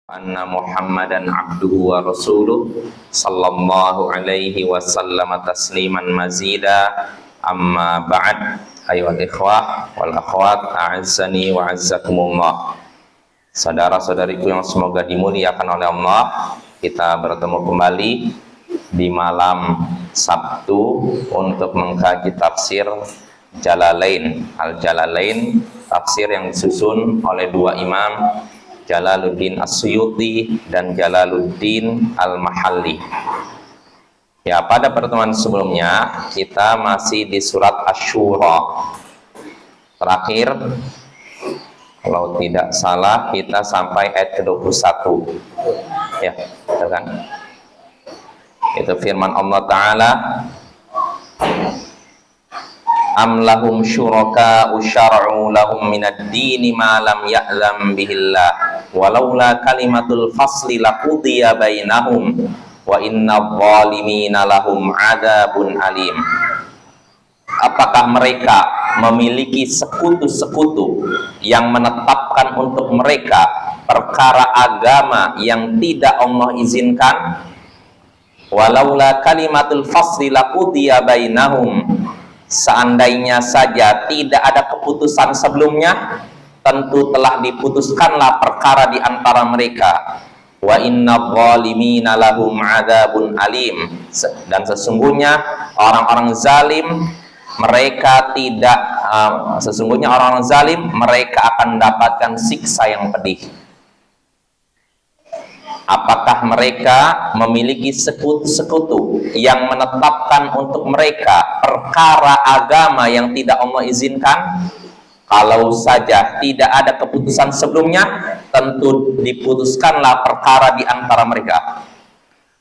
Anna Muhammadan abduhu wa rasuluh sallallahu alaihi wasallam tasliman mazida amma ba'd. Ayyuhal ikhwah wal akhwat a'azzani wa azzakumullah. Saudara-saudariku yang semoga dimuliakan oleh Allah, kita bertemu kembali di malam Sabtu untuk mengkaji tafsir Jalalain, Al-Jalalain, tafsir yang disusun oleh dua imam, Jalaluddin As-Suyuti dan Jalaluddin Al-Mahalli. Ya, pada pertemuan sebelumnya kita masih di surat Asy-Syura. Terakhir, kalau tidak salah kita sampai ayat ke-21. Ya, betul kan? Itu firman Allah Ta'ala, am lahum syuraka usyara'u lahum minad dini ma lam ya'lam bihillah walaula kalimatul fasli laqudiya bainahum wa inna zalimina lahum adzabun alim. Apakah mereka memiliki sekutu-sekutu yang menetapkan untuk mereka perkara agama yang tidak Allah izinkan? Walaula kalimatul fasli laqudiya bainahum, seandainya saja tidak ada keputusan sebelumnya, tentu telah diputuskanlah perkara di antara mereka. Wa inna zalimina lahum adzabun alim, dan sesungguhnya orang-orang zalim mereka tidak sesungguhnya orang-orang zalim mereka akan mendapatkan siksa yang pedih. Apakah mereka memiliki sekutu-sekutu yang menetapkan untuk mereka perkara agama yang tidak Allah izinkan? Kalau saja tidak ada keputusan sebelumnya, tentu diputuskanlah perkara di antara mereka.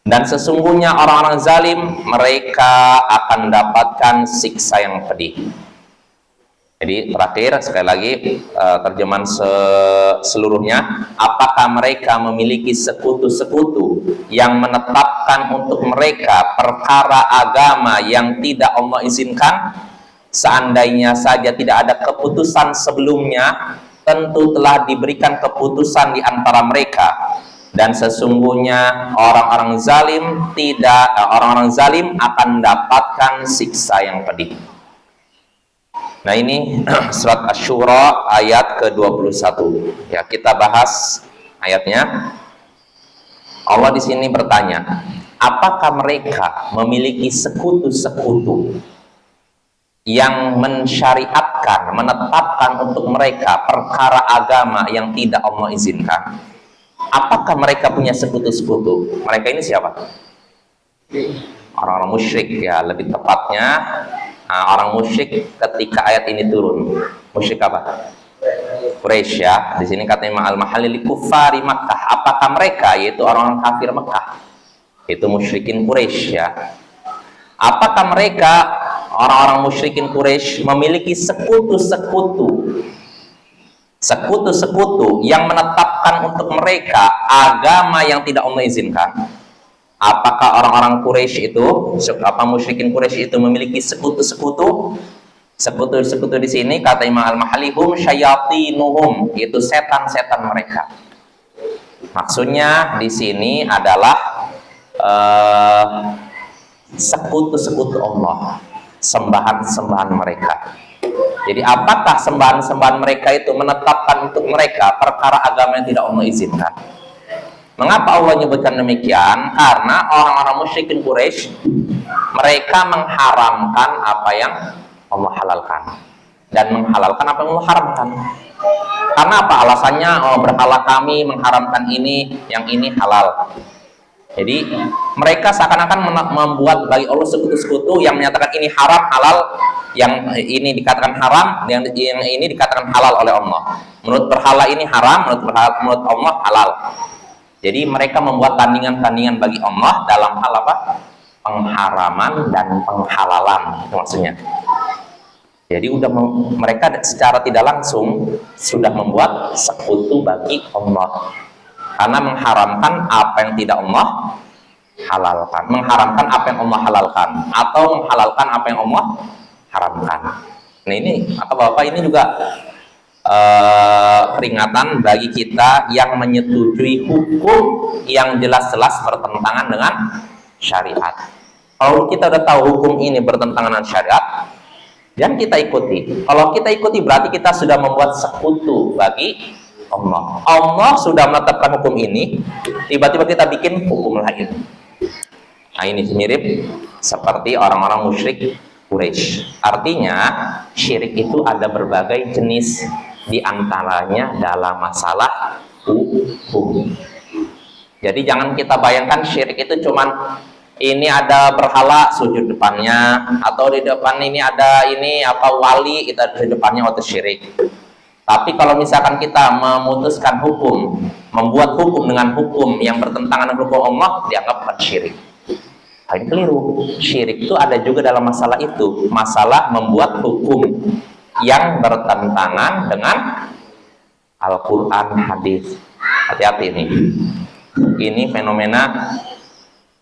Dan sesungguhnya orang-orang zalim mereka akan mendapatkan siksa yang pedih. Jadi terakhir sekali lagi terjemahan seluruhnya, apakah mereka memiliki sekutu-sekutu yang menetapkan untuk mereka perkara agama yang tidak Allah izinkan? Seandainya saja tidak ada keputusan sebelumnya, tentu telah diberikan keputusan di antara mereka. Dan sesungguhnya orang-orang zalim akan mendapatkan siksa yang pedih. Nah, ini surat Asy-Syura ayat ke-21. Ya, kita bahas ayatnya. Allah di sini bertanya, apakah mereka memiliki sekutu-sekutu yang mensyariatkan, menetapkan untuk mereka perkara agama yang tidak Allah izinkan? Apakah mereka punya sekutu-sekutu? Mereka ini siapa? Orang-orang musyrik, ya, lebih tepatnya orang musyrik ketika ayat ini turun. Musyrik apa? Quraisy, ya. Di sini kata Imam Al-Mahalli kufari Makkah. Apakah mereka, yaitu orang kafir Mekah, itu musyrikin Quraisy, ya. Apakah mereka orang-orang musyrikin Quraisy memiliki sekutu-sekutu yang menetapkan untuk mereka agama yang tidak Allah izinkan? Apakah orang-orang Quraisy itu, musyrikin Quraisy itu memiliki sekutu-sekutu? Sekutu-sekutu di sini kata Imam Al-Mahalli hum syayatinuhum, itu setan-setan mereka. Maksudnya di sini adalah sekutu-sekutu Allah, sembahan-sembahan mereka. Jadi apakah sembahan-sembahan mereka itu menetapkan untuk mereka perkara agama yang tidak Allah izinkan? Mengapa Allah menyebutkan demikian? Karena orang-orang musyrikin Quraisy mereka mengharamkan apa yang Allah halalkan dan menghalalkan apa yang Allah haramkan. Karena apa? Alasannya, oh, berhala kami mengharamkan ini, yang ini halal. Jadi mereka seakan-akan membuat bagi Allah sekutu-sekutu yang menyatakan ini haram, halal, yang ini dikatakan haram, yang ini dikatakan halal oleh Allah. Menurut berhala ini haram, menurut Allah halal. Jadi mereka membuat tandingan-tandingan bagi Allah dalam hal apa? Pengharaman dan penghalalan, itu maksudnya. Jadi mereka secara tidak langsung sudah membuat sekutu bagi Allah. Karena mengharamkan apa yang tidak Allah halalkan, mengharamkan apa yang Allah halalkan, atau menghalalkan apa yang Allah haramkan. Nah, ini Bapak ini juga peringatan bagi kita yang menyetujui hukum yang jelas-jelas bertentangan dengan syariat. Kalau kita udah tahu hukum ini bertentangan dengan syariat, dan kita ikuti. Kalau kita ikuti berarti kita sudah membuat sekutu bagi Allah. Allah sudah menetapkan hukum ini, tiba-tiba kita bikin hukum lain. Nah, ini mirip seperti orang-orang musyrik Quraisy. Artinya, syirik itu ada berbagai jenis, di antaranya dalam masalah hukum. Jadi jangan kita bayangkan syirik itu cuman ini ada berhala sujud depannya, atau di depan ini ada ini apa wali kita di depannya waktu syirik. Tapi kalau misalkan kita memutuskan hukum, membuat hukum dengan hukum yang bertentangan dengan hukum Allah, dianggap bukan syirik. Nah, ini keliru. Syirik itu ada juga dalam masalah itu, masalah membuat hukum yang bertentangan dengan Al-Quran, hadis. Hati-hati ini. Ini fenomena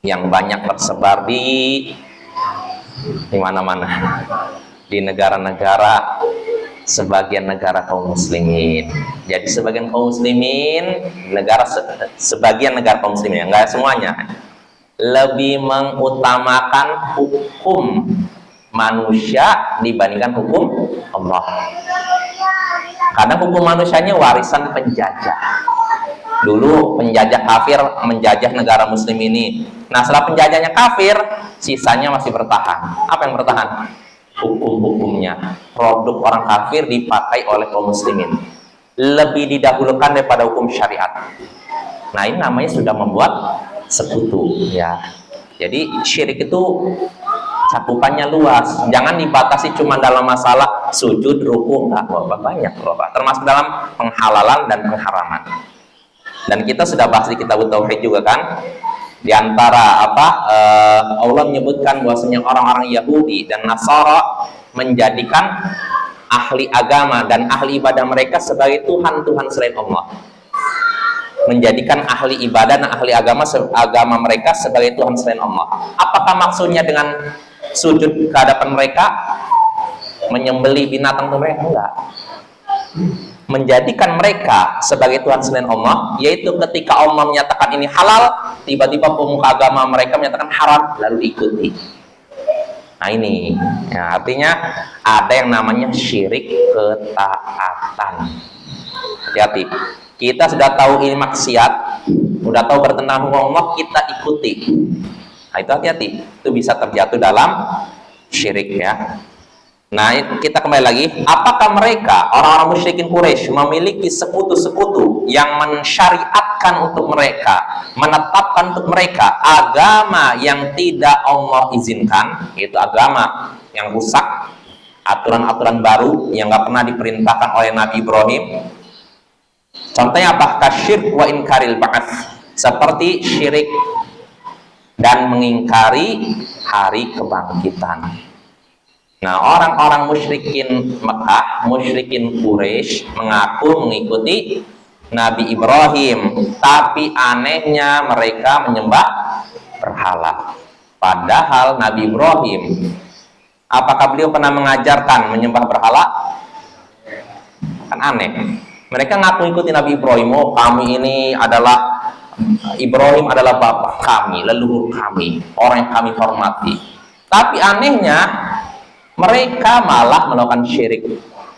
yang banyak tersebar di mana-mana, di negara-negara, sebagian negara kaum muslimin. Jadi sebagian kaum muslimin, sebagian negara kaum muslimin, enggak semuanya, lebih mengutamakan hukum manusia dibandingkan hukum Allah. Karena hukum manusianya warisan penjajah. Dulu penjajah kafir menjajah negara muslim ini. Nah, setelah penjajahnya kafir, sisanya masih bertahan. Apa yang bertahan? Hukum-hukumnya. Produk orang kafir dipakai oleh kaum muslimin. Lebih didahulukan daripada hukum syariat. Nah, ini namanya sudah membuat sekutu, ya. Jadi syirik itu cakupannya luas. Jangan dibatasi cuma dalam masalah sujud, ruku, enggak, banyak, termasuk dalam penghalalan dan pengharaman. Dan kita sudah bahas di kitab Tauhid juga kan, di antara Allah menyebutkan bahwasanya orang-orang Yahudi dan Nasara menjadikan ahli agama dan ahli ibadah mereka sebagai Tuhan-Tuhan selain Allah. Menjadikan ahli ibadah dan ahli agama mereka sebagai Tuhan selain Allah. Apakah maksudnya dengan sujud ke hadapan mereka menyembelih binatang ke mereka? Enggak. Menjadikan mereka sebagai Tuhan selain Allah, yaitu ketika Allah menyatakan ini halal, tiba-tiba pemuka agama mereka menyatakan haram, lalu ikuti. Nah ini, ya, artinya ada yang namanya syirik ketaatan. Hati-hati. Kita sudah tahu ini maksiat, sudah tahu bertentangan hukum Allah, kita ikuti. Nah itu hati-hati, itu bisa terjatuh dalam syirik, ya. Nah, kita kembali lagi, apakah mereka, orang-orang musyrikin Quraisy, memiliki sekutu-sekutu yang mensyariatkan untuk mereka, menetapkan untuk mereka agama yang tidak Allah izinkan, yaitu agama yang rusak, aturan-aturan baru yang nggak pernah diperintahkan oleh Nabi Ibrahim? Contohnya apa? Kasyirk wa inkaril ba'ats, seperti syirik dan mengingkari hari kebangkitan. Nah, orang-orang musyrikin Mekah, musyrikin Quraisy mengaku mengikuti Nabi Ibrahim, tapi anehnya mereka menyembah berhala. Padahal Nabi Ibrahim, apakah beliau pernah mengajarkan menyembah berhala? Kan aneh. Mereka ngaku ikuti Nabi Ibrahim, oh kami ini adalah, Ibrahim adalah bapak kami, leluhur kami, orang yang kami hormati. Tapi anehnya, mereka malah melakukan syirik.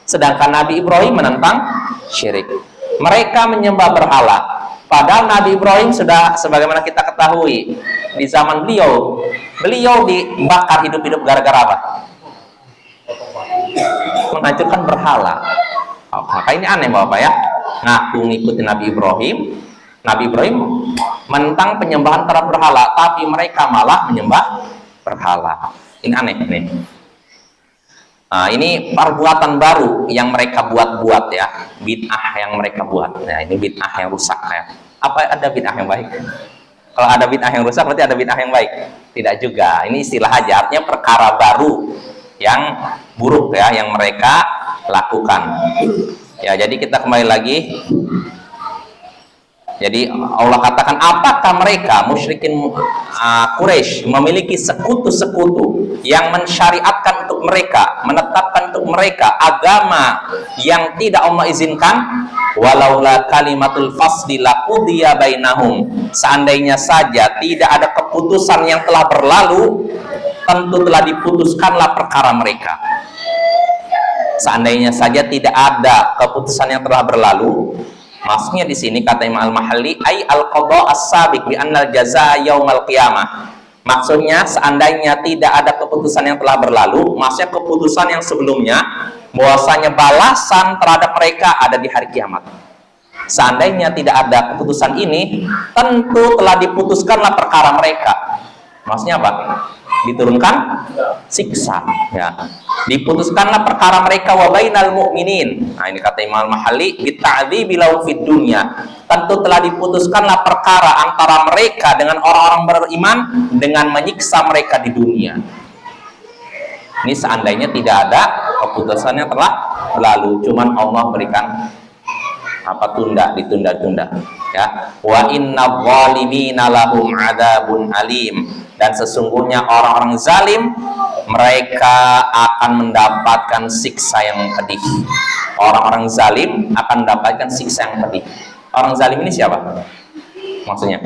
Sedangkan Nabi Ibrahim menentang syirik. Mereka menyembah berhala. Padahal Nabi Ibrahim sudah, sebagaimana kita ketahui, di zaman beliau dibakar hidup-hidup gara-gara apa? Menghancurkan berhala. Maka ini aneh Bapak ya. Ngaku ngikutin Nabi Ibrahim. Nabi Ibrahim menentang penyembahan terhadap berhala, tapi mereka malah menyembah berhala. Ini aneh nih. Nah, ini perbuatan baru yang mereka buat-buat ya, bid'ah yang mereka buat. Nah, ini bid'ah yang rusak ya. Apa ada bid'ah yang baik? Kalau ada bid'ah yang rusak berarti ada bid'ah yang baik? Tidak juga. Ini istilah aja, artinya perkara baru yang buruk ya, yang mereka lakukan. Ya, jadi kita kembali lagi. Jadi Allah katakan, apakah mereka musyrikin Quraisy memiliki sekutu-sekutu yang mensyariatkan untuk mereka, menetapkan untuk mereka agama yang tidak Allah izinkan? Walaula kalimatul fasli laqudiya bainahum. Seandainya saja tidak ada keputusan yang telah berlalu, tentu telah diputuskanlah perkara mereka. Seandainya saja tidak ada keputusan yang telah berlalu, maksudnya di sini kata Imam Al-Mahalli, ay al-qada as-sabiq bi annal jazaa yaumal qiyamah. Maksudnya seandainya tidak ada keputusan yang telah berlalu, maksudnya keputusan yang sebelumnya bahwasanya balasan terhadap mereka ada di hari kiamat. Seandainya tidak ada keputusan ini, tentu telah diputuskanlah perkara mereka. Maksudnya apa? Diturunkan siksa, ya. Diputuskanlah perkara mereka wa bainal mu'minin. Nah, ini kata Imam Al-Mahalli, bita'dzibi lahum fid dunya. Tentu telah diputuskanlah perkara antara mereka dengan orang-orang beriman dengan menyiksa mereka di dunia. Ini seandainya tidak ada keputusan yang telah berlalu, cuman Allah berikan ditunda-tunda, ya. Wa inna zalimina lahum adzabun alim. Dan sesungguhnya orang-orang zalim, mereka akan mendapatkan siksa yang pedih. Orang-orang zalim akan mendapatkan siksa yang pedih. Orang zalim ini siapa? Maksudnya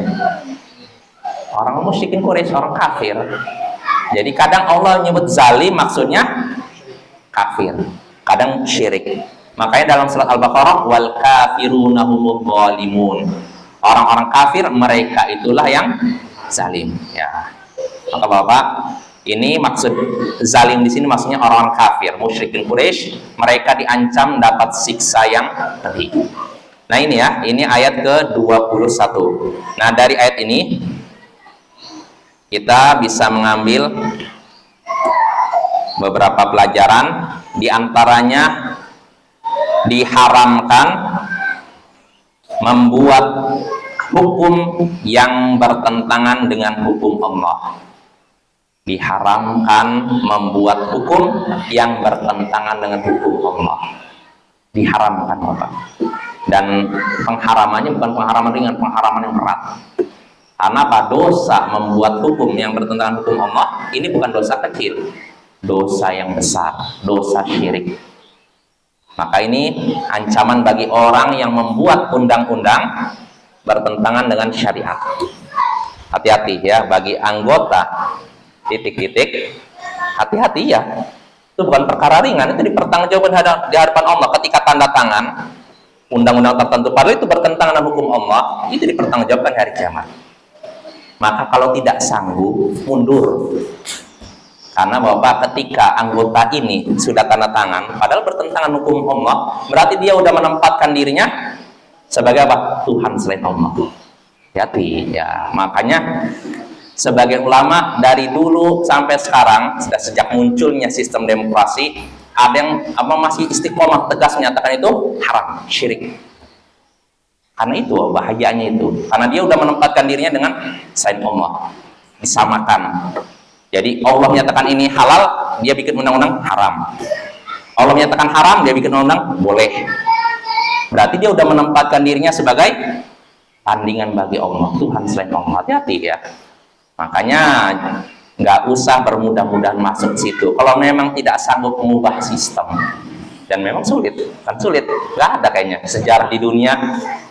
orang musyrikin Quraisy, orang kafir. Jadi kadang Allah menyebut zalim maksudnya kafir, kadang syirik. Makanya dalam surat Al-Baqarah, wal kafiruna humudz zalimun. Orang-orang kafir mereka itulah yang zalim, ya. Maka Bapak, ini maksud zalim di sini maksudnya orang-orang kafir, musyrikin Quraisy, mereka diancam dapat siksa yang pedih. Nah, ini ya, ini ayat ke-21. Nah, dari ayat ini kita bisa mengambil beberapa pelajaran, di antaranya diharamkan membuat hukum yang bertentangan dengan hukum Allah. Diharamkan membuat hukum yang bertentangan dengan hukum Allah. Diharamkan, Bapak. Dan pengharamannya bukan pengharaman ringan, pengharaman yang berat. Karena apa? Dosa membuat hukum yang bertentangan hukum Allah ini bukan dosa kecil, dosa yang besar, dosa syirik. Maka ini ancaman bagi orang yang membuat undang-undang bertentangan dengan syariat. Hati-hati ya, bagi anggota titik-titik, hati-hati ya. Itu bukan perkara ringan, itu dipertanggungjawabkan di hadapan Allah ketika tanda tangan undang-undang tertentu, padahal itu bertentangan dengan hukum Allah, itu dipertanggungjawabkan hari kiamat. Maka kalau tidak sanggup, mundur. Karena Bapak, ketika anggota ini sudah tanda tangan padahal bertentangan hukum Allah, berarti dia sudah menempatkan dirinya sebagai apa? Tuhan selain Allah. Hati-hati ya. Makanya sebagai ulama dari dulu sampai sekarang, sudah sejak munculnya sistem demokrasi, ada yang masih istiqomah tegas menyatakan itu haram, syirik. Karena itu bahayanya itu, karena dia sudah menempatkan dirinya dengan selain Allah, disamakan. Jadi Allah menyatakan ini halal, dia bikin undang-undang haram. Allah menyatakan haram, dia bikin undang-undang boleh. Berarti dia sudah menempatkan dirinya sebagai tandingan bagi Allah, Tuhan selain Allah. Hati-hati ya. Makanya nggak usah bermudah-mudahan masuk situ. Kalau memang tidak sanggup mengubah sistem, dan memang sulit, kan sulit. Nggak ada kayaknya sejarah di dunia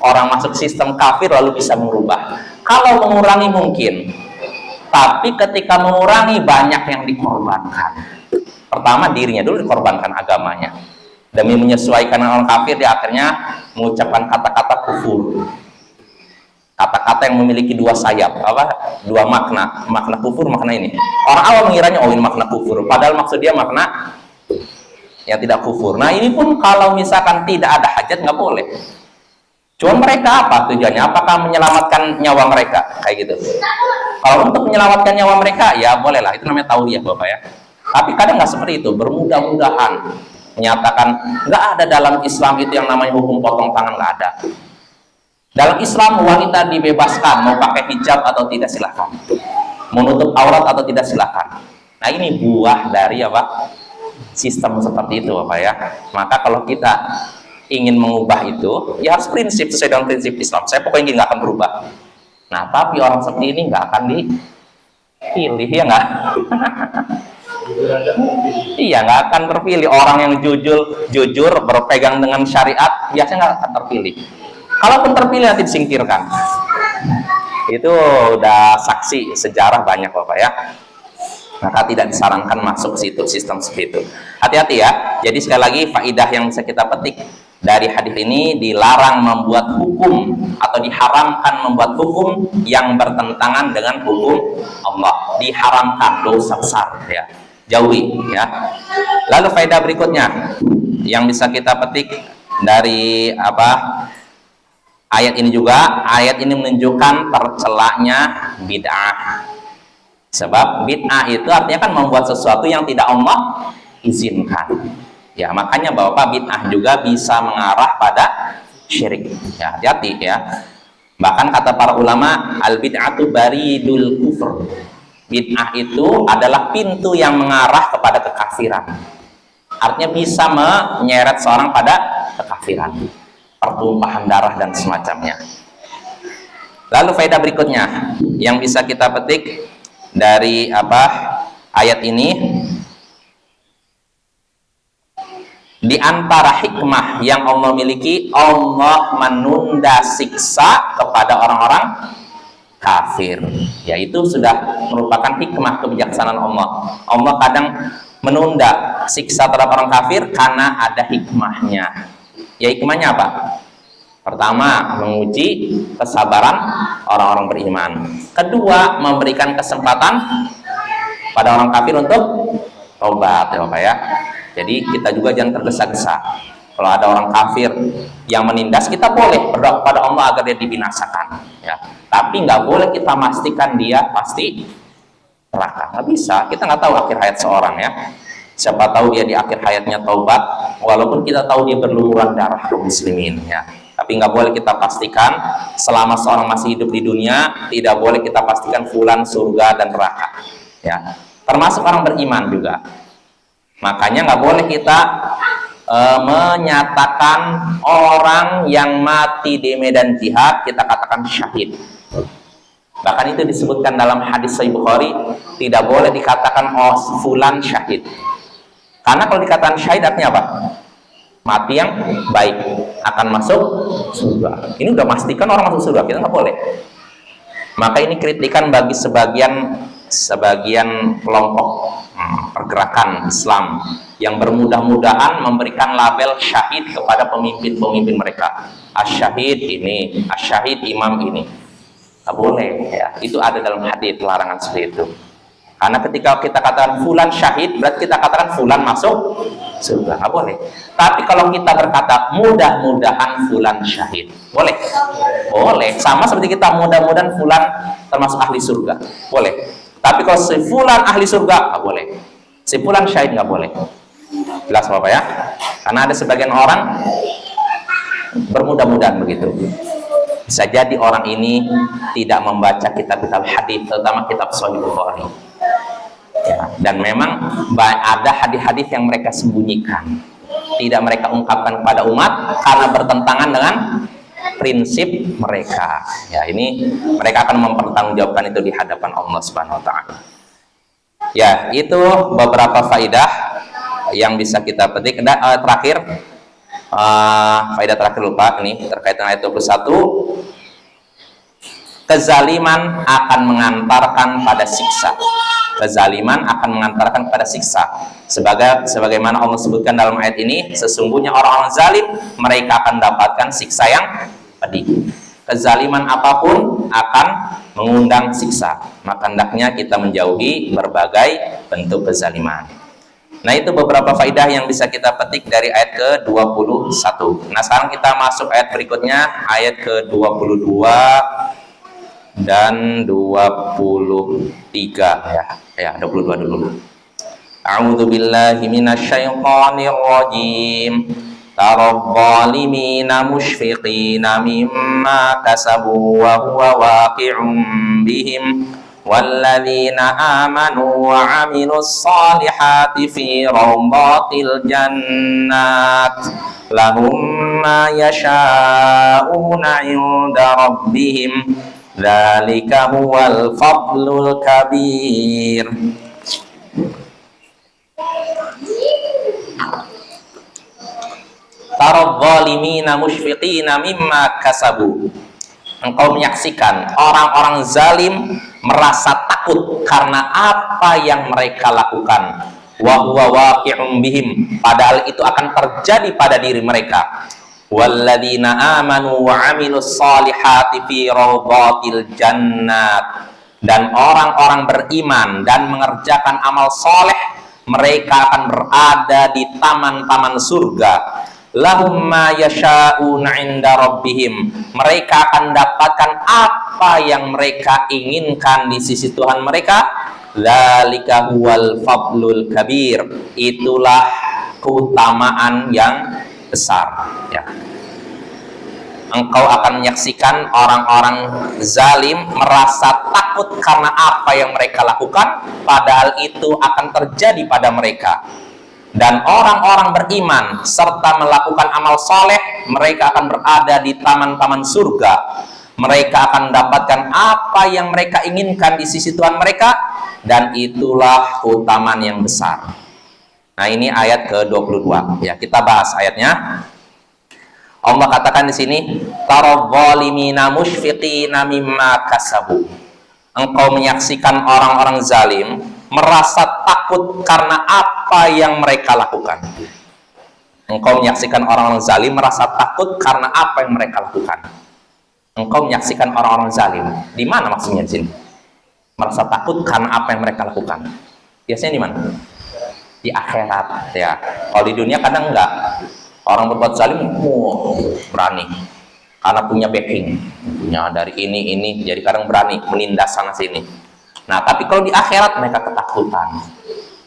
orang masuk sistem kafir lalu bisa merubah. Kalau mengurangi mungkin, tapi ketika mengurangi banyak yang dikorbankan. Pertama dirinya dulu dikorbankan, agamanya. Demi menyesuaikan dengan orang kafir, dia akhirnya mengucapkan kata-kata kufur. Kata-kata yang memiliki dua sayap, dua makna kufur, makna ini. Orang awam mengiranya, oh ini makna kufur, padahal maksud dia makna yang tidak kufur. Nah ini pun kalau misalkan tidak ada hajat nggak boleh. Cuma mereka apa tujuannya? Apakah menyelamatkan nyawa mereka? Kayak gitu. Kalau untuk menyelamatkan nyawa mereka, ya bolehlah, itu namanya tauriah Bapak ya. Tapi kadang nggak seperti itu, bermudah-mudahan menyatakan nggak ada dalam Islam itu yang namanya hukum potong tangan, nggak ada. Dalam Islam wanita dibebaskan mau pakai hijab atau tidak silahkan, menutup aurat atau tidak silahkan. Nah ini buah dari apa? Sistem seperti itu Bapak ya. Maka kalau kita ingin mengubah itu, ya harus prinsip sesuai dengan prinsip Islam. Saya pokoknya nggak akan berubah. Nah, tapi orang seperti ini nggak akan dipilih, ya nggak? Iya, nggak akan terpilih. Orang yang jujur berpegang dengan syariat biasanya nggak akan terpilih. Kalaupun terpilih nanti disingkirkan. Itu udah saksi sejarah banyak Bapak ya. Maka tidak disarankan masuk ke situ, sistem seperti itu. Hati-hati ya. Jadi sekali lagi faidah yang bisa kita petik dari hadis ini, dilarang membuat hukum atau diharamkan membuat hukum yang bertentangan dengan hukum Allah. Diharamkan, dosa besar ya. Jauhi ya. Lalu faedah berikutnya yang bisa kita petik dari ayat ini juga, ayat ini menunjukkan tercelanya bid'ah. Sebab bid'ah itu artinya kan membuat sesuatu yang tidak Allah izinkan. Ya, makanya Bapak bid'ah juga bisa mengarah pada syirik. Ya, hati-hati ya. Bahkan kata para ulama, al bid'atu baridul kufur. Bid'ah itu adalah pintu yang mengarah kepada kekafiran. Artinya bisa menyeret seorang pada kekafiran, pertumpahan darah dan semacamnya. Lalu faedah berikutnya yang bisa kita petik dari ayat ini, di antara hikmah yang Allah miliki, Allah menunda siksa kepada orang-orang kafir. Yaitu sudah merupakan hikmah kebijaksanaan Allah. Allah kadang menunda siksa terhadap orang kafir karena ada hikmahnya. Ya, hikmahnya apa? Pertama, menguji kesabaran orang-orang beriman. Kedua, memberikan kesempatan pada orang kafir untuk taubat ya Bapak ya. Jadi kita juga jangan tergesa-gesa. Kalau ada orang kafir yang menindas, kita boleh berdoa kepada Allah agar dia dibinasakan ya. Tapi nggak boleh kita pastikan dia pasti neraka. Nggak bisa, kita nggak tahu akhir hayat seorang ya. Siapa tahu dia di akhir hayatnya taubat, walaupun kita tahu dia berlumuran darah kaum muslimin ya. Tapi nggak boleh kita pastikan selama seorang masih hidup di dunia, tidak boleh kita pastikan fulan surga dan neraka ya. Termasuk orang beriman juga. Makanya nggak boleh kita menyatakan orang yang mati di medan jihad kita katakan syahid. Bahkan itu disebutkan dalam hadis Sahih Bukhari, tidak boleh dikatakan fulan syahid. Karena kalau dikatakan syahid artinya apa? Mati yang baik, akan masuk surga. Ini udah pastikan orang masuk surga, kita nggak boleh. Maka ini kritikan bagi sebagian kelompok pergerakan Islam yang bermudah-mudahan memberikan label syahid kepada pemimpin-pemimpin mereka. Asyahid ini, asyahid imam ini. Nggak boleh ya. Itu ada dalam hadis larangan seperti itu. Karena ketika kita katakan fulan syahid, berarti kita katakan fulan masuk surga. Nggak boleh. Tapi kalau kita berkata mudah-mudahan fulan syahid, boleh? Boleh. Sama seperti kita mudah-mudahan fulan termasuk ahli surga, boleh. Tapi kalau si fulan ahli surga, nggak boleh. Si fulan syahid nggak boleh. Jelas Bapak ya? Karena ada sebagian orang bermudah-mudahan begitu. Bisa jadi orang ini tidak membaca kitab-kitab hadis, terutama kitab Sahih Bukhari. Ya, dan memang ada hadis-hadis yang mereka sembunyikan, tidak mereka ungkapkan kepada umat karena bertentangan dengan prinsip mereka. Ya, ini mereka akan mempertanggungjawabkan itu di hadapan Allah Subhanahu wa taala. Ya, itu beberapa faidah yang bisa kita petik. Dan terakhir, faidah terakhir lupa ini terkait dengan ayat 21. Kezaliman akan mengantarkan pada siksa. Kezaliman akan mengantarkan pada siksa. Sebagaimana Allah sebutkan dalam ayat ini, sesungguhnya orang-orang zalim mereka akan mendapatkan siksa yang pedih. Kezaliman apapun akan mengundang siksa. Maka hendaknya kita menjauhi berbagai bentuk kezaliman. Nah, itu beberapa faidah yang bisa kita petik dari ayat ke-21. Nah, sekarang kita masuk ayat berikutnya, ayat ke-22 dan 23 ya. Ya, 22 dulu. A'udzu billahi minasyaitonir rajim. Taral zalimina mushfiqina mimma kasabu wa huwa waqi'un bihim walladzina amanu wa 'amilus salihati fi rawdatil jannat lahum ma yasha'una 'inda rabbihim dzalika huwal fadlul kabir. Tarad zalimina musyfiqina mimma kasabu. Engkau menyaksikan orang-orang zalim merasa takut karena apa yang mereka lakukan. Wa huwa waqi'un bihim, padahal itu akan terjadi pada diri mereka. Walladzina amanu wa 'amilus solihati fi rawdatil jannat, dan orang-orang beriman dan mengerjakan amal soleh, mereka akan berada di taman-taman surga. Lahum ma yasha'una 'inda rabbihim, mereka akan dapatkan apa yang mereka inginkan di sisi Tuhan mereka. Dzalika huwal fadlul kabir, itulah keutamaan yang besar, ya. Engkau akan menyaksikan orang-orang zalim merasa takut karena apa yang mereka lakukan, padahal itu akan terjadi pada mereka. Dan orang-orang beriman serta melakukan amal soleh, mereka akan berada di taman-taman surga. Mereka akan mendapatkan apa yang mereka inginkan di sisi Tuhan mereka, dan itulah keutamaan yang besar. Nah, ini ayat ke-22. Ya, kita bahas ayatnya. Allah katakan di sini, tarad zalimina musyfiqina mimma kasabu. Engkau menyaksikan orang-orang zalim merasa takut karena apa yang mereka lakukan. Engkau menyaksikan orang-orang zalim merasa takut karena apa yang mereka lakukan. Engkau menyaksikan orang-orang zalim. Di mana maksudnya di sini? Merasa takut karena apa yang mereka lakukan. Biasanya di mana? Di akhirat, ya. Kalau di dunia kadang enggak. Orang berbuat zalim berani karena punya backing, punya dari ini, jadi kadang berani menindas sana sini. Nah, tapi kalau di akhirat mereka ketakutan,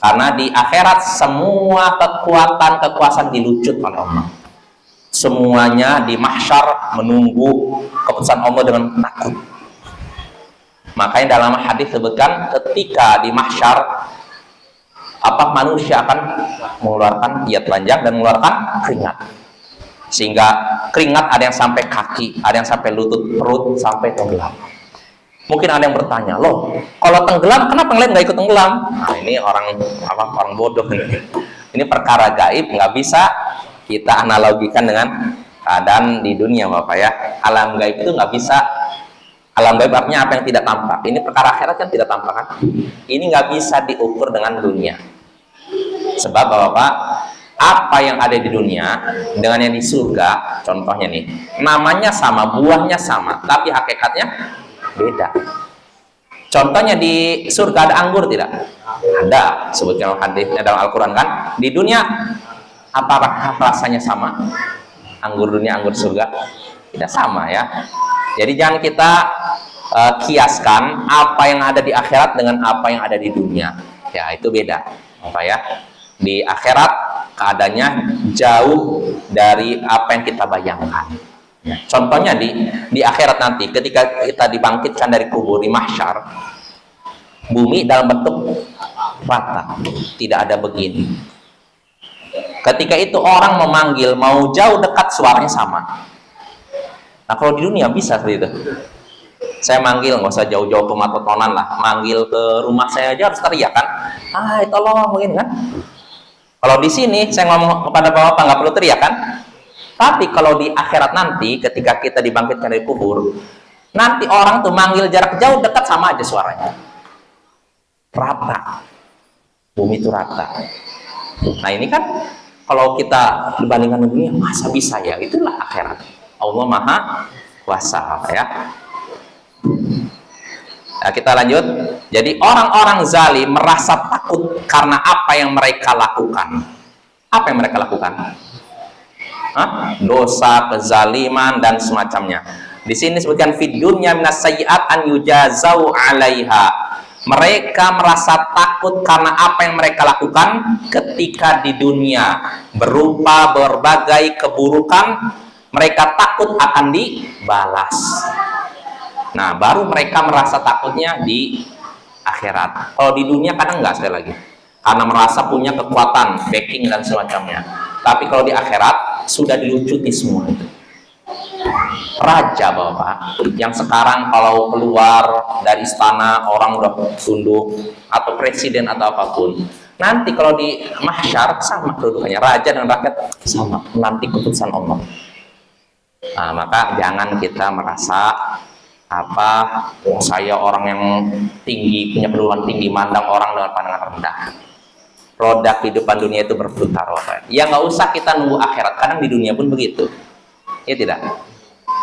karena di akhirat semua kekuasaan dilucut oleh Allah. Semuanya di mahsyar menunggu keputusan Allah dengan takut. Makanya dalam hadis disebutkan ketika di mahsyar manusia akan mengeluarkan giat telanjang dan mengeluarkan keringat, sehingga keringat ada yang sampai kaki, ada yang sampai lutut, perut, sampai tenggelam. Mungkin ada yang bertanya, loh, kalau tenggelam kenapa yang lain nggak ikut tenggelam? Nah, ini orang bodoh ini. Ini perkara gaib, nggak bisa kita analogikan dengan keadaan di dunia, Bapak ya. Alam gaib itu nggak bisa. Alam gaib artinya apa yang tidak tampak. Ini perkara akhirat kan tidak tampak kan? Ini nggak bisa diukur dengan dunia. Sebab Bapak, apa yang ada di dunia dengan yang di surga, contohnya nih, namanya sama, buahnya sama, tapi hakikatnya beda. Contohnya di surga ada anggur tidak? Ada, sebutkan hadisnya dalam Al-Quran kan? Di dunia apa rasanya sama? Anggur dunia, anggur surga tidak sama ya. Jadi jangan kita kiaskan apa yang ada di akhirat dengan apa yang ada di dunia. Ya, itu beda, apa ya? Di akhirat keadaannya jauh dari apa yang kita bayangkan. Ya. Contohnya di akhirat nanti, ketika kita dibangkitkan dari kubur di mahsyar, bumi dalam bentuk rata, tidak ada begini. Ketika itu orang memanggil, mau jauh dekat suaranya sama. Nah, kalau di dunia bisa seperti itu. Saya manggil, nggak usah jauh-jauh ke Matotonan lah, manggil ke rumah saya aja harus teriak kan? Hai, tolong, mungkin kan? Kalau di sini saya ngomong kepada bapak nggak perlu teriak kan? Tapi kalau di akhirat nanti, ketika kita dibangkitkan dari kubur, nanti orang tuh manggil jarak jauh, dekat sama aja suaranya. Rata. Bumi itu rata. Nah, ini kan kalau kita dibandingkan dengan dunia, masa bisa ya? Itulah akhirat. Allah Maha Kuasa, ya. Nah, kita lanjut. Jadi orang-orang zalim merasa takut karena apa yang mereka lakukan. Apa yang mereka lakukan? Dosa, kezaliman dan semacamnya. Di sini disebutkan fid dunya minas sayyi'at an yujazau 'alaiha. Mereka merasa takut karena apa yang mereka lakukan ketika di dunia berupa berbagai keburukan, mereka takut akan dibalas. Nah, baru mereka merasa takutnya di akhirat. Kalau di dunia kadang enggak, sekali lagi, karena merasa punya kekuatan, backing dan semacamnya. Tapi kalau di akhirat sudah dilucuti semua itu. Raja Bapak, yang sekarang kalau keluar dari istana orang udah tunduk, atau presiden atau apapun, nanti kalau di mahsyar sama kedudukannya, raja dan rakyat sama, nanti keputusan Allah. Nah, maka jangan kita merasa saya orang yang tinggi, punya kedudukan tinggi, mandang orang dengan pandangan rendah. Roda kehidupan dunia itu berputar, Bapak. Ya nggak usah kita nunggu akhirat, kadang di dunia pun begitu. Ya tidak?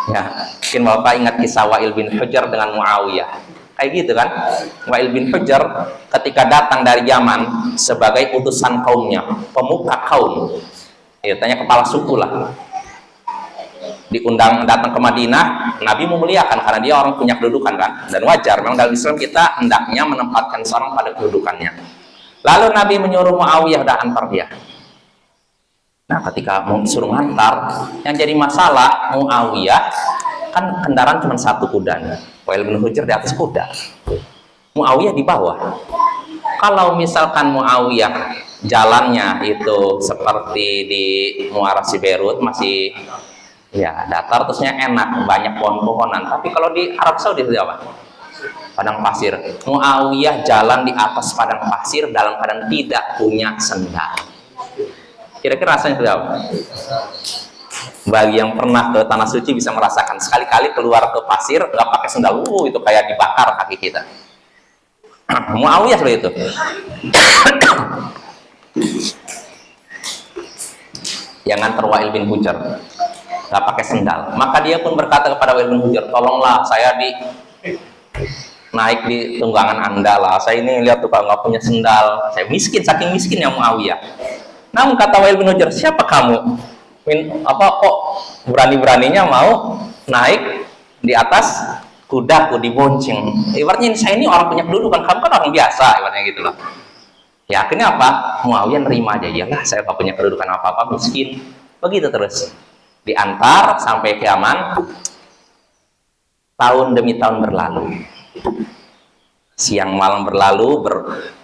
Ya, mungkin Bapak ingat kisah Wa'il bin Hujr dengan Muawiyah. Kayak gitu kan? Wa'il bin Hujr ketika datang dari Yaman sebagai utusan kaumnya, pemuka kaum. Ya, tanya kepala suku lah. Diundang datang ke Madinah, Nabi memuliakan karena dia orang punya kedudukan kan? Dan wajar, memang dalam Islam kita hendaknya menempatkan seorang pada kedudukannya. Lalu Nabi menyuruh Muawiyah dah antar dia. Nah, ketika mau suruh ngantar, yang jadi masalah Muawiyah kan kendaraan cuma satu kudanya. Wa'il bin Hujr di atas kuda, Muawiyah di bawah. Kalau misalkan Muawiyah jalannya itu seperti di Muara Siberut, masih ya datar, terusnya enak, banyak pohon-pohonan. Tapi kalau di Arab Saudi itu apa? Padang pasir. Muawiyah jalan di atas padang pasir dalam keadaan tidak punya sendal. Kira-kira rasanya seperti apa? Bagi yang pernah ke Tanah Suci bisa merasakan, sekali-kali keluar ke pasir nggak pakai sendal, itu kayak dibakar kaki kita. Muawiyah seperti itu. Yang nganter Wa'il bin Hujr nggak pakai sendal, maka dia pun berkata kepada Wa'il bin Hujr, tolonglah saya naik di tunggangan Anda lah, saya ini lihat tuh kalau nggak punya sendal, saya miskin, saking miskinnya Muawiyah. Namun kata Wa'il bin Hujr, siapa kamu? Kok berani-beraninya mau naik di atas kudaku, dibonceng? Ibaratnya saya ini orang punya kedudukan, kamu kan orang biasa, ibaratnya gitu loh. Ya akhirnya apa? Muawiyah nerima aja, iyalah saya nggak punya kedudukan apa-apa, miskin. Begitu terus. Diantar sampai ke Yaman. Tahun demi tahun berlalu. Siang malam berlalu,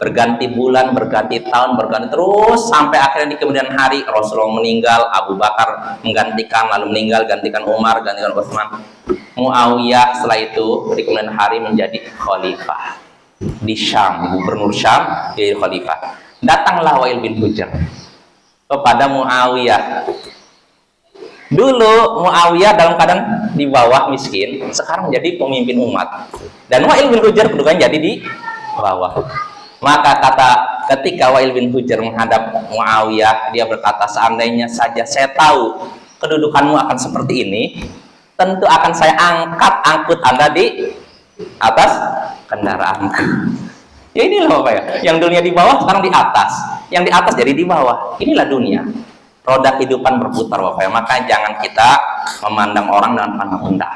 berganti bulan, berganti tahun, berganti terus sampai akhirnya di kemudian hari Rasulullah meninggal, Abu Bakar menggantikan, lalu meninggal, gantikan Umar, gantikan Utsman. Muawiyah setelah itu di kemudian hari menjadi khalifah di Syam, gubernur Syam, jadi khalifah. Datanglah Wa'il bin Hujr kepada Muawiyah. Dulu Muawiyah dalam keadaan di bawah miskin, sekarang jadi pemimpin umat. Dan Wa'il bin Hujr kedudukannya jadi di bawah. Maka ketika Wa'il bin Hujr menghadap Muawiyah, dia berkata, seandainya saja saya tahu kedudukanmu akan seperti ini, tentu akan saya angkut Anda di atas kendaraanku. Ya inilah Bapak ya, yang dunia di bawah sekarang di atas, yang di atas jadi di bawah. Inilah dunia. Roda kehidupan berputar Bapak ya. Maka jangan kita memandang orang dengan pandang rendah,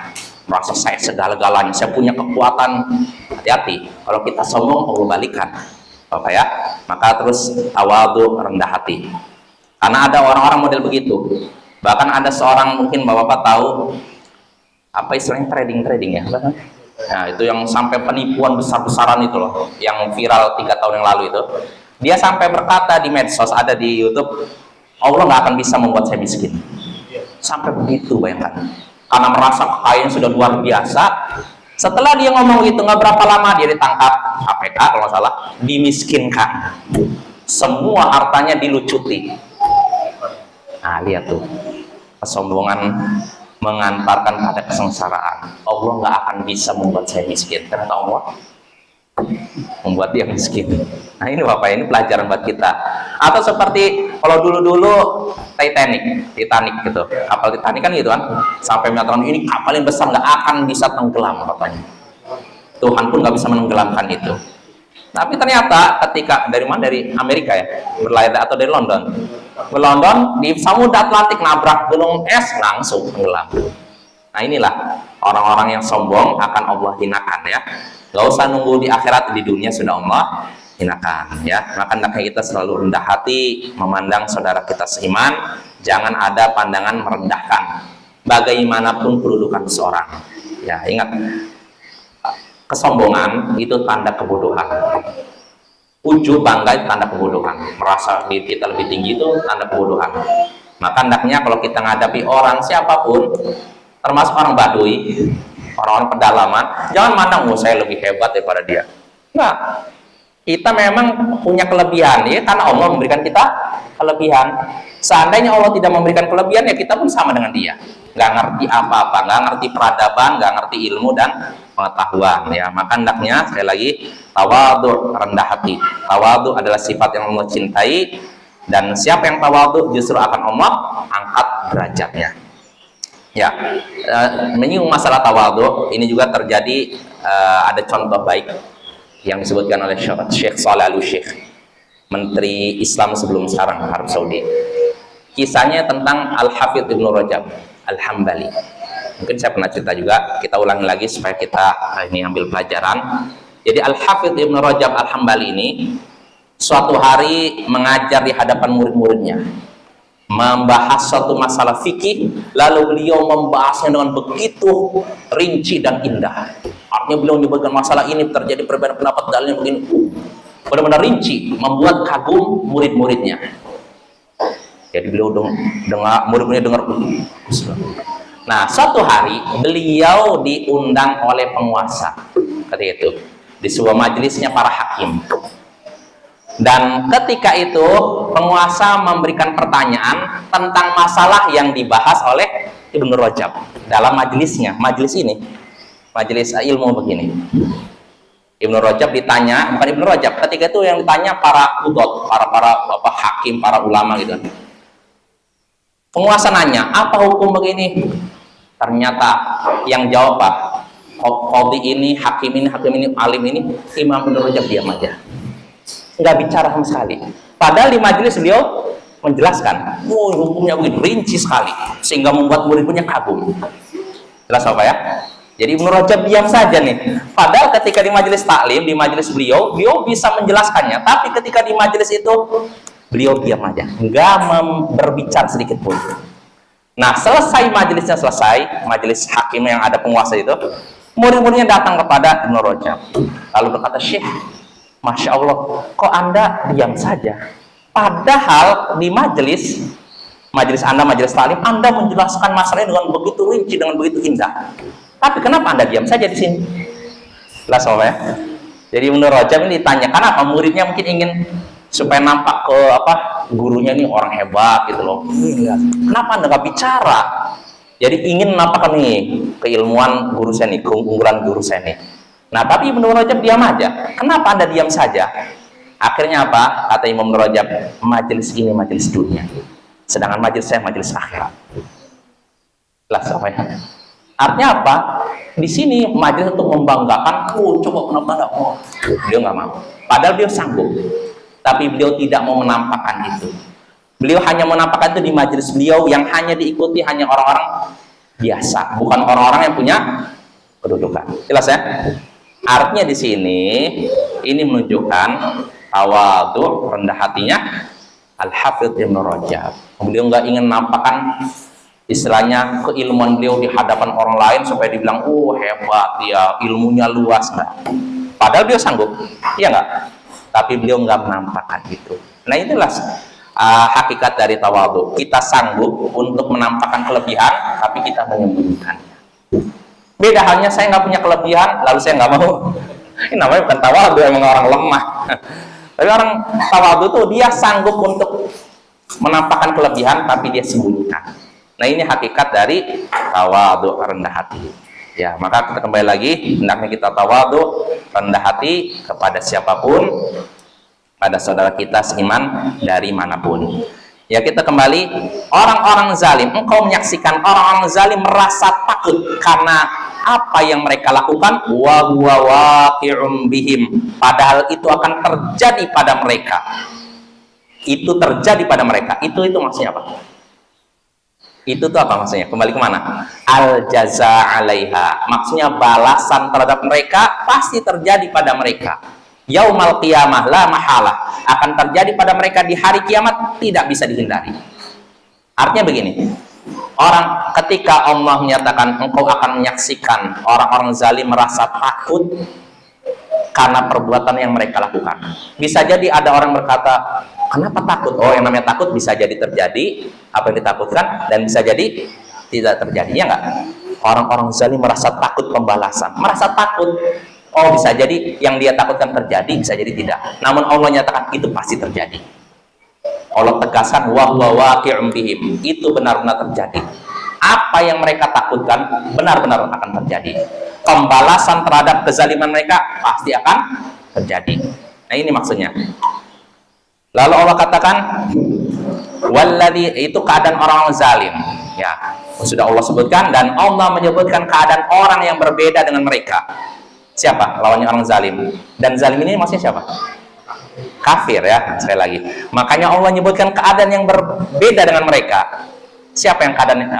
merasa saya segala-galanya, saya punya kekuatan. Hati-hati, kalau kita sombong Allah balikan Bapak ya. Maka terus tawadhu, rendah hati. Karena ada orang-orang model begitu. Bahkan ada seorang, mungkin Bapak tahu apa istilahnya, trading ya. Nah, itu yang sampai penipuan besar-besaran itu loh, yang viral 3 tahun yang lalu itu. Dia sampai berkata di medsos, ada di YouTube, Allah nggak akan bisa membuat saya miskin. Sampai begitu, bayangkan. Karena merasa kekayaan sudah luar biasa. Setelah dia ngomong itu, nggak berapa lama dia ditangkap KPK kalau nggak salah, dimiskinkan. Semua hartanya dilucuti. Nah, lihat tuh, kesombongan mengantarkan pada kesengsaraan. Allah nggak akan bisa membuat saya miskin. Ternyata Allah membuat dia miskin. Nah ini Bapak, ini pelajaran buat kita. Atau seperti kalau dulu-dulu Titanic gitu, kapal Titanic kan gitu kan, sampai menyatakan ini kapal yang besar nggak akan bisa tenggelam katanya. Tuhan pun nggak bisa menenggelamkan itu. Tapi ternyata ketika dari Amerika ya, berlayar atau dari London di Samudra Atlantik, nabrak gunung es, langsung tenggelam. Nah inilah orang-orang yang sombong akan Allah hinakan ya. Gak usah nunggu di akhirat, di dunia sudah Allah hinakan ya. Maka hendaknya kita selalu rendah hati memandang saudara kita seiman. Jangan ada pandangan merendahkan bagaimanapun kedudukan seorang ya. Ingat, kesombongan itu tanda kebodohan. Ujub bangga itu tanda kebodohan. Merasa diri kita lebih tinggi itu tanda kebodohan. Maka hendaknya kalau kita menghadapi orang siapapun, termasuk orang Baduy, orang-orang pedalaman, jangan mandang, oh saya lebih hebat daripada dia. Nah, kita memang punya kelebihan, ya, karena Allah memberikan kita kelebihan. Seandainya Allah tidak memberikan kelebihan, ya kita pun sama dengan dia. Nggak ngerti apa-apa, nggak ngerti peradaban, nggak ngerti ilmu dan pengetahuan. Ya, maka hendaknya sekali lagi tawadhu, rendah hati. Tawadhu adalah sifat yang Allah cintai, dan siapa yang tawadhu justru akan Allah angkat derajatnya. Ya, menyinggung masalah tawadhu ini juga terjadi, ada contoh baik yang disebutkan oleh Syekh Shalih Al-Syekh, Menteri Islam sebelum sekarang Arab Saudi. Kisahnya tentang Al-Hafidh Ibnu Rajab Al-Hambali. Mungkin saya pernah cerita juga, kita ulangi lagi supaya kita ini ambil pelajaran. Jadi Al-Hafidh Ibnu Rajab Al-Hambali ini suatu hari mengajar di hadapan murid-muridnya, membahas suatu masalah fikih, lalu beliau membahasnya dengan begitu rinci dan indah. Artinya beliau menyebutkan masalah ini terjadi perbedaan pendapat, dalilnya begini, benar-benar rinci, membuat kagum murid-muridnya. Jadi beliau dengar, murid-muridnya dengar. Nah, suatu hari beliau diundang oleh penguasa ketika itu di sebuah majelisnya para hakim. Dan ketika itu penguasa memberikan pertanyaan tentang masalah yang dibahas oleh Ibnu Rajab dalam majelisnya. Majelis ini, majelis ilmu begini. Ibnu Rajab ditanya, bukan Ibnu Rajab, ketika itu yang ditanya para qudhat, para hakim, para ulama gitu. Penguasa nanya, apa hukum begini? Ternyata yang jawab, Pak, qadhi ini, hakim ini, alim ini, Imam Ibnu Rajab diam aja, nggak bicara sama sekali. Padahal di majelis beliau menjelaskan, hukumnya begitu rinci sekali, sehingga membuat murid-muridnya kagum. Jelas apa ya? Jadi Ibnu Rajab diam saja nih. Padahal ketika di majelis taklim, di majelis beliau bisa menjelaskannya. Tapi ketika di majelis itu, beliau diam aja, nggak berbicara sedikit pun. Nah, selesai majelisnya, majelis hakim yang ada penguasa itu, murid-muridnya datang kepada Ibnu Rajab, lalu berkata, Syekh, Masya Allah, kok Anda diam saja? Padahal di majelis Anda, majelis taklim, Anda menjelaskan masalahnya dengan begitu rinci, dengan begitu indah. Tapi kenapa Anda diam saja di sini? Jelas ya? Jadi Ibnu Rajab ini ditanya, kenapa muridnya mungkin ingin supaya nampak ke gurunya ini orang hebat gitu loh. Kenapa Anda nggak bicara? Jadi ingin nampakkan nih keilmuan guru saya nih, keunggulan guru saya nih. Nah, tapi Ibnu Rajab diam aja. Kenapa Anda diam saja? Akhirnya apa? Kata Imam Rajab, majelis ini majelis dunia, sedangkan majelis saya majelis akhirat. Lah, apa ya? Artinya apa? Di sini majelis untuk membanggakan, coba kenapa enggak? Beliau nggak mau. Padahal beliau sanggup. Tapi beliau tidak mau menampakkan itu. Beliau hanya menampakkan itu di majelis beliau yang hanya diikuti hanya orang-orang biasa, bukan orang-orang yang punya kedudukan. Jelas ya? Artinya di sini ini menunjukkan tawadhu, rendah hatinya Al-Hafidh Ibnu Rajab. Beliau nggak ingin menampakkan istilahnya keilmuan beliau di hadapan orang lain supaya dibilang, hebat dia, ilmunya luas, enggak. Padahal beliau sanggup, iya nggak? Tapi beliau nggak menampakkan itu. Nah, itulah hakikat dari tawadhu. Kita sanggup untuk menampakkan kelebihan, tapi kita menyembunyikannya. Beda halnya saya nggak punya kelebihan, lalu saya nggak mau. Ini namanya bukan tawadhu, emang orang lemah. Tapi orang tawadhu tuh dia sanggup untuk menampakkan kelebihan, tapi dia sembunyikan. Nah, ini hakikat dari tawadhu, rendah hati. Ya, maka kita kembali lagi, hendaknya kita tawadhu, rendah hati kepada siapapun, pada saudara kita seiman dari manapun. Ya, kita kembali, orang-orang zalim, engkau menyaksikan orang-orang zalim merasa takut karena apa yang mereka lakukan, wa huwa waqi'un bihim, padahal itu akan terjadi pada mereka. Itu terjadi pada mereka. Itu maksudnya apa? Itu tuh apa maksudnya? Kembali kemana? Al-jaza 'alaiha. Maksudnya balasan terhadap mereka pasti terjadi pada mereka. Yaumal qiyamah la mahalah. Akan terjadi pada mereka di hari kiamat, tidak bisa dihindari. Artinya begini. Orang ketika Allah menyatakan engkau akan menyaksikan orang-orang zalim merasa takut karena perbuatan yang mereka lakukan. Bisa jadi ada orang berkata, Kenapa takut? Oh, yang namanya takut bisa jadi terjadi apa yang ditakutkan dan bisa jadi tidak terjadi, ya nggak? Orang-orang zalim merasa takut pembalasan, merasa takut. Oh, bisa jadi yang dia takutkan terjadi, bisa jadi tidak. Namun Allah nyatakan itu pasti terjadi. Allah tegaskan wa huwa waqi'un bihim. Itu benar-benar terjadi. Apa yang mereka takutkan benar-benar akan terjadi. Pembalasan terhadap kezaliman mereka pasti akan terjadi. Nah, ini maksudnya. Lalu Allah katakan walladzi, itu keadaan orang zalim. Ya, sudah Allah sebutkan, dan Allah menyebutkan keadaan orang yang berbeda dengan mereka. Siapa lawannya orang zalim? Dan zalim ini maksudnya siapa? Kafir, ya, sekali lagi. Makanya Allah menyebutkan keadaan yang berbeda dengan mereka. Siapa yang keadaan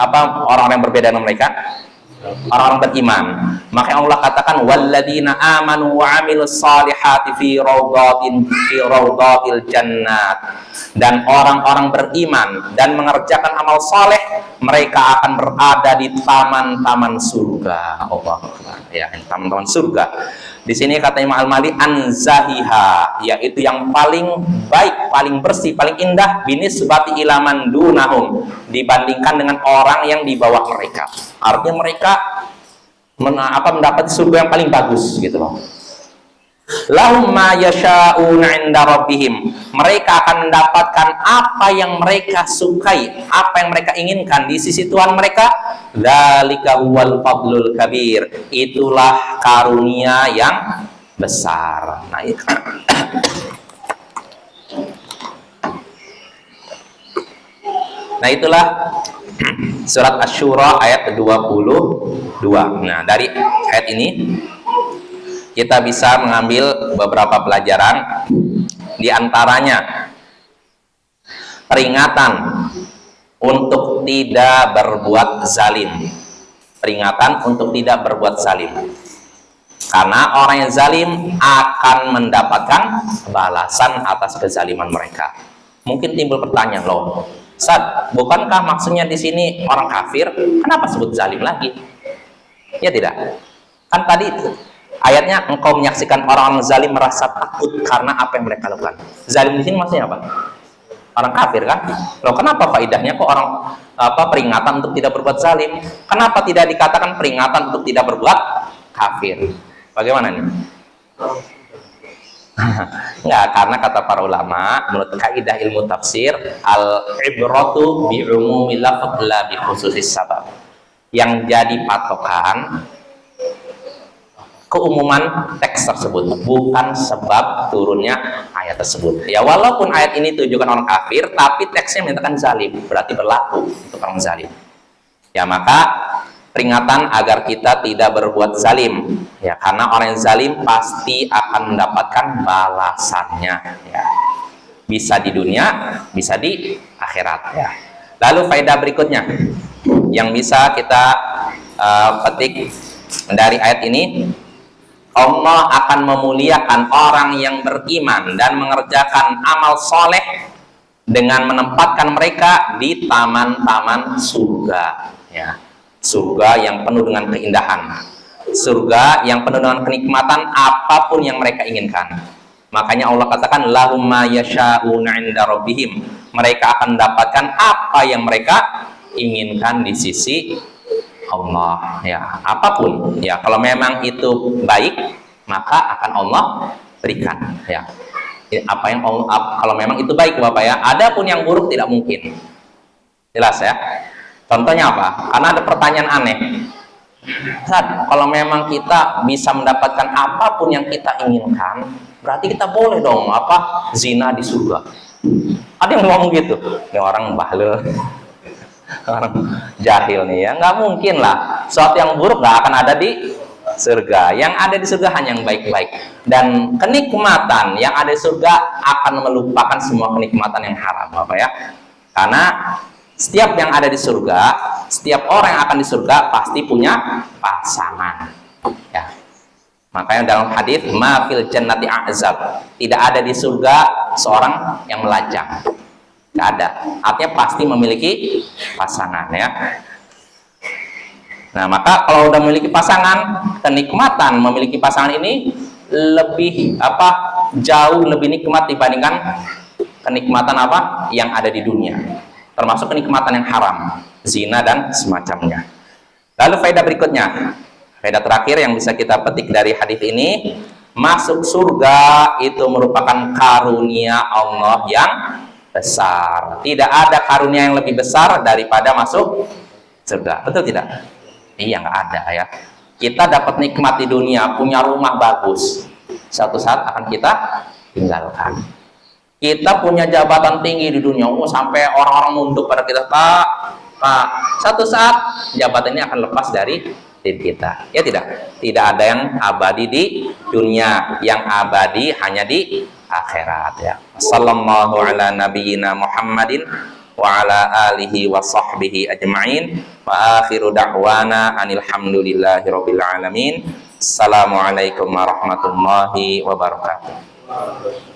orang-orang yang berbeda dengan mereka? Orang-orang beriman. Makanya Allah katakan walladzina amanu wa amilus salihati fi rawdatil jannat. Dan orang-orang beriman dan mengerjakan amal saleh, mereka akan berada di taman-taman surga. Allah, ya, taman-taman surga. Di sini kata Imam Al-Mali anzahiha, yaitu yang paling baik, paling bersih, paling indah binisbati ilaman dunahum, dibandingkan dengan orang yang di bawah mereka. Artinya mereka mendapat surga yang paling bagus gitu loh. Lahum ma yasha'una 'inda rabbihim. Mereka akan mendapatkan apa yang mereka sukai, apa yang mereka inginkan di sisi Tuhan mereka. Dzalika huwal fadlul kabir. Itulah karunia yang besar. Nah, itu. Nah, itulah surat Asy-Syura ayat 22. Nah, dari ayat ini kita bisa mengambil beberapa pelajaran, di antaranya peringatan untuk tidak berbuat zalim. Peringatan untuk tidak berbuat zalim. Karena orang yang zalim akan mendapatkan balasan atas kezaliman mereka. Mungkin timbul pertanyaan, loh, Ustaz, bukankah maksudnya di sini orang kafir? Kenapa sebut zalim lagi? Ya tidak. Kan tadi ayatnya engkau menyaksikan orang-orang zalim merasa takut karena apa yang mereka lakukan. Zalim di sini maksudnya apa? Orang kafir kan? Loh, kenapa faedahnya kok orang peringatan untuk tidak berbuat zalim? Kenapa tidak dikatakan peringatan untuk tidak berbuat kafir? Bagaimana nih? Enggak, karena kata para ulama, menurut kaidah ilmu tafsir, al-ibratu bi umumi lafz la bi khususis sabab. Yang jadi patokan keumuman teks tersebut, bukan sebab turunnya ayat tersebut. Ya, walaupun ayat ini tujukan orang kafir, tapi teksnya menyatakan zalim, berarti berlaku untuk orang zalim. Ya, maka peringatan agar kita tidak berbuat zalim, ya, karena orang yang zalim pasti akan mendapatkan balasannya, ya. Bisa di dunia, bisa di akhirat, ya. Lalu faedah berikutnya yang bisa kita petik dari ayat ini, Allah akan memuliakan orang yang beriman dan mengerjakan amal soleh dengan menempatkan mereka di taman-taman surga, ya. Surga yang penuh dengan keindahan, surga yang penuh dengan kenikmatan apapun yang mereka inginkan. Makanya Allah katakan lahum ma yasha'una 'inda rabbihim. Mereka akan mendapatkan apa yang mereka inginkan di sisi Allah, ya, apapun, ya, kalau memang itu baik maka akan Allah berikan, ya, apa yang Allah, kalau memang itu baik, Bapak, ya. Adapun yang buruk tidak mungkin. Jelas, ya. Contohnya apa? Karena ada pertanyaan aneh. Ustaz, kalau memang kita bisa mendapatkan apapun yang kita inginkan, berarti kita boleh dong zina di surga. Ada yang ngomong gitu. Ini orang bahlul, orang jahil nih, ya. Nggak mungkin lah. Sesuatu yang buruk nggak akan ada di surga. Yang ada di surga hanya yang baik-baik. Dan kenikmatan yang ada di surga akan melupakan semua kenikmatan yang haram, Bapak, ya. Karena setiap yang ada di surga, setiap orang yang akan di surga pasti punya pasangan, ya. Makanya dalam hadis ma fil jannati a'zab, tidak ada di surga seorang yang melajang, tidak ada. Artinya pasti memiliki pasangan, ya. Nah, maka kalau udah memiliki pasangan, kenikmatan memiliki pasangan ini lebih jauh lebih nikmat dibandingkan kenikmatan apa yang ada di dunia, termasuk kenikmatan yang haram, zina dan semacamnya. Lalu faedah berikutnya, faedah terakhir yang bisa kita petik dari hadis ini, masuk surga itu merupakan karunia Allah yang besar. Tidak ada karunia yang lebih besar daripada masuk surga. Betul tidak? Iya, nggak ada ya. Kita dapat nikmat di dunia, punya rumah bagus, suatu saat akan kita tinggalkan. Kita punya jabatan tinggi di dunia, sampai orang-orang nunduk pada kita, Pak. Suatu saat jabatan ini akan lepas dari diri kita. Ya tidak? Tidak ada yang abadi di dunia, yang abadi hanya di akhirat ya. Sallallahu ala nabiyyina Muhammadin wa ala alihi wa sahbihi ajma'in. Wa akhiru da'wana anil hamdulillahi rabbil alamin. Assalamualaikum warahmatullahi wabarakatuh.